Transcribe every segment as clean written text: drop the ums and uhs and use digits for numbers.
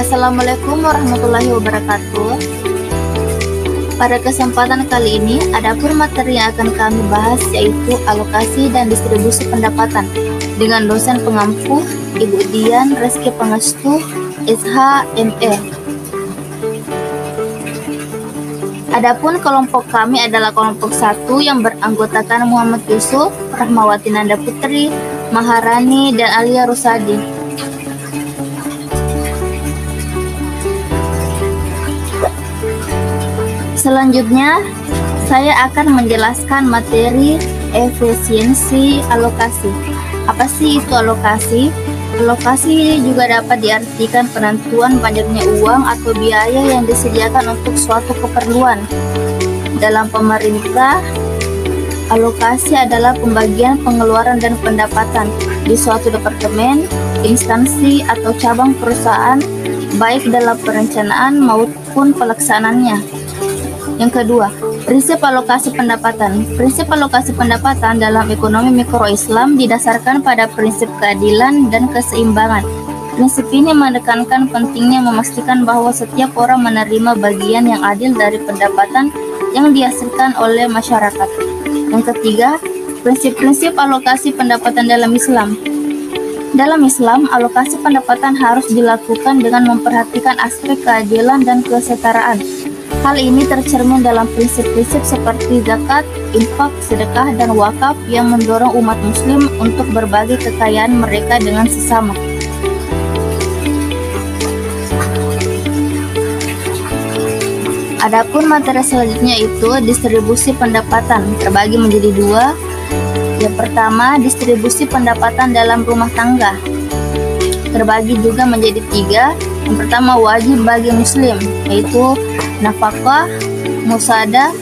Assalamualaikum warahmatullahi wabarakatuh. Pada kesempatan kali ini, adapun materi yang akan kami bahas yaitu alokasi dan distribusi pendapatan dengan dosen pengampu Ibu Dian Reski Pangestu, SH.ME. Adapun kelompok kami adalah kelompok 1 yang beranggotakan Muhammad Yusuf, Rahmawati Nanda Putri, Maharani, dan Alia Rusadi. Selanjutnya, saya akan menjelaskan materi efisiensi alokasi. Apa sih itu alokasi? Alokasi juga dapat diartikan penentuan banyaknya uang atau biaya yang disediakan untuk suatu keperluan. Dalam pemerintah, alokasi adalah pembagian pengeluaran dan pendapatan di suatu departemen, instansi, atau cabang perusahaan, baik dalam perencanaan maupun pelaksanaannya. Yang kedua, prinsip alokasi pendapatan. Prinsip alokasi pendapatan dalam ekonomi mikro Islam didasarkan pada prinsip keadilan dan keseimbangan. Prinsip ini menekankan pentingnya memastikan bahwa setiap orang menerima bagian yang adil dari pendapatan yang dihasilkan oleh masyarakat. Yang ketiga, prinsip-prinsip alokasi pendapatan dalam Islam. Dalam Islam, alokasi pendapatan harus dilakukan dengan memperhatikan aspek keadilan dan kesetaraan. Hal ini tercermin dalam prinsip-prinsip seperti zakat, infak, sedekah, dan wakaf yang mendorong umat muslim untuk berbagi kekayaan mereka dengan sesama. Adapun materi selanjutnya itu distribusi pendapatan, terbagi menjadi dua. Yang pertama, distribusi pendapatan dalam rumah tangga, terbagi juga menjadi tiga. Yang pertama, wajib bagi muslim, yaitu nafkah, musada,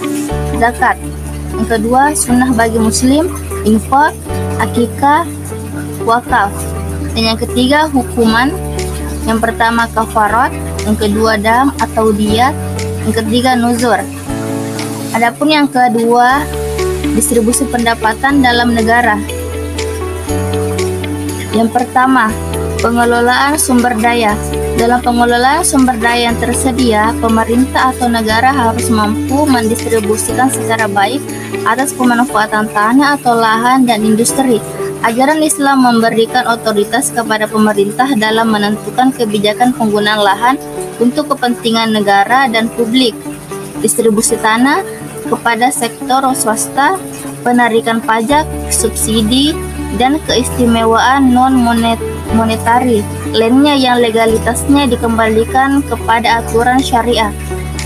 zakat. Yang kedua, sunnah bagi muslim, infak, akikah, wakaf. Dan yang ketiga, hukuman. Yang pertama, kafarat. Yang kedua, dam atau diyat. Yang ketiga, nuzur. Adapun yang kedua, distribusi pendapatan dalam negara. Yang pertama, pengelolaan sumber daya. Dalam pengelolaan sumber daya yang tersedia, pemerintah atau negara harus mampu mendistribusikan secara baik atas pemanfaatan tanah atau lahan dan industri. Ajaran Islam memberikan otoritas kepada pemerintah dalam menentukan kebijakan penggunaan lahan untuk kepentingan negara dan publik, distribusi tanah kepada sektor swasta, penarikan pajak, subsidi, dan keistimewaan non-monetari lainnya yang legalitasnya dikembalikan kepada aturan syariah.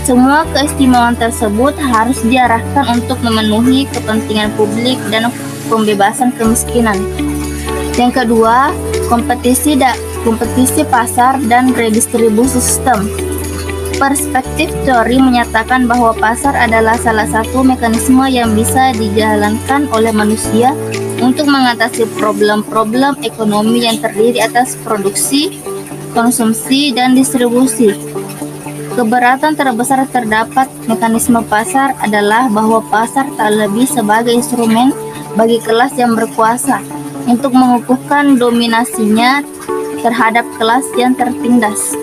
Semua keistimewaan tersebut harus diarahkan untuk memenuhi kepentingan publik dan pembebasan kemiskinan. Yang kedua, kompetisi pasar dan redistribusi sistem. Perspektif teori menyatakan bahwa pasar adalah salah satu mekanisme yang bisa dijalankan oleh manusia untuk mengatasi problem-problem ekonomi yang terdiri atas produksi, konsumsi, dan distribusi. Keberatan terbesar terdapat mekanisme pasar adalah bahwa pasar tak lebih sebagai instrumen bagi kelas yang berkuasa untuk mengukuhkan dominasinya terhadap kelas yang tertindas.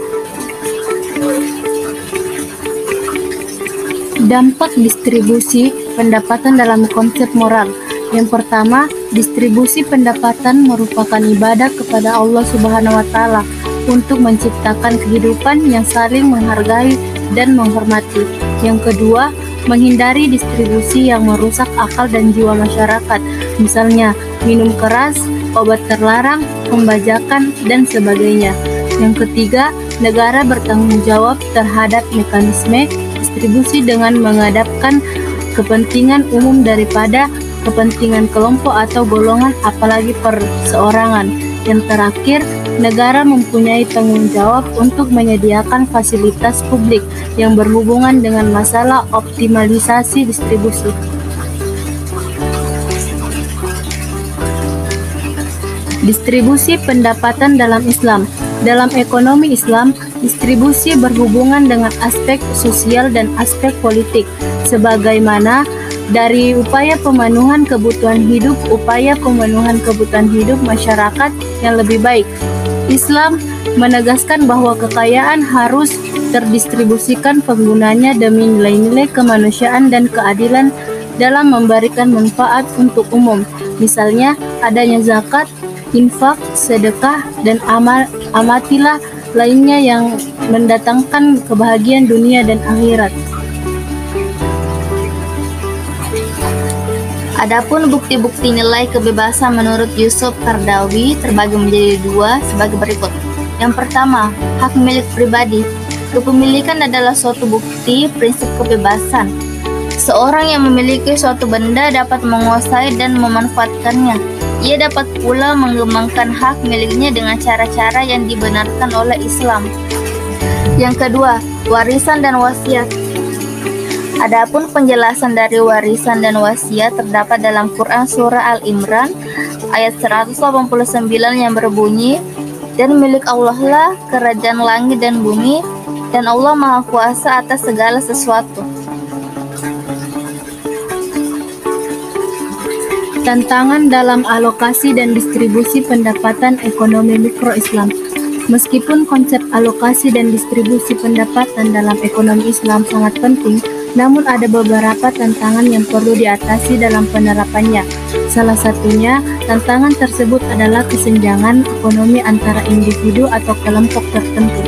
Dampak distribusi pendapatan dalam konsep moral. Yang pertama, distribusi pendapatan merupakan ibadah kepada Allah Subhanahu wa Ta'ala untuk menciptakan kehidupan yang saling menghargai dan menghormati. Yang kedua, menghindari distribusi yang merusak akal dan jiwa masyarakat, misalnya minum keras, obat terlarang, pembajakan, dan sebagainya. Yang ketiga, negara bertanggung jawab terhadap mekanisme distribusi dengan menghadapkan kepentingan umum daripada kepentingan kelompok atau golongan, apalagi perseorangan. Yang terakhir, negara mempunyai tanggung jawab untuk menyediakan fasilitas publik yang berhubungan dengan masalah optimalisasi distribusi. Distribusi pendapatan dalam Islam. Dalam ekonomi Islam, distribusi berhubungan dengan aspek sosial dan aspek politik, sebagaimana dari upaya pemenuhan kebutuhan hidup masyarakat yang lebih baik. Islam menegaskan bahwa kekayaan harus terdistribusikan penggunanya demi nilai-nilai kemanusiaan dan keadilan dalam memberikan manfaat untuk umum. Misalnya, adanya zakat, infak, sedekah, dan amatilah lainnya yang mendatangkan kebahagiaan dunia dan akhirat. Adapun bukti-bukti nilai kebebasan menurut Yusuf Qaradawi terbagi menjadi dua sebagai berikut. Yang pertama, hak milik pribadi. Kepemilikan adalah suatu bukti prinsip kebebasan. Seorang yang memiliki suatu benda dapat menguasai dan memanfaatkannya. Ia dapat pula mengembangkan hak miliknya dengan cara-cara yang dibenarkan oleh Islam. Yang kedua, warisan dan wasiat. Adapun penjelasan dari warisan dan wasiat terdapat dalam Quran Surah Al-Imran ayat 189 yang berbunyi, "Dan milik Allah lah kerajaan langit dan bumi, dan Allah Maha Kuasa atas segala sesuatu." Tantangan dalam alokasi dan distribusi pendapatan ekonomi mikro Islam. Meskipun konsep alokasi dan distribusi pendapatan dalam ekonomi Islam sangat penting, namun ada beberapa tantangan yang perlu diatasi dalam penerapannya. Salah satunya, tantangan tersebut adalah kesenjangan ekonomi antara individu atau kelompok tertentu.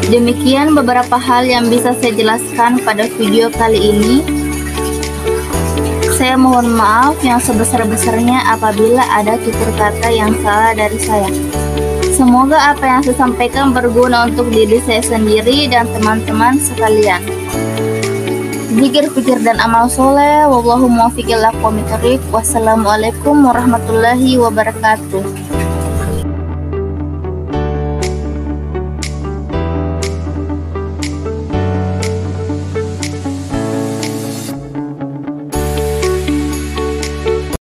Demikian beberapa hal yang bisa saya jelaskan pada video kali ini. Saya mohon maaf yang sebesar-besarnya apabila ada tutur kata yang salah dari saya. Semoga apa yang saya sampaikan berguna untuk diri saya sendiri dan teman-teman sekalian. Zikir, pikir, dan amal soleh. Wallahu muwaffiq ila aqwamit thoriq. Wassalamualaikum warahmatullahi wabarakatuh.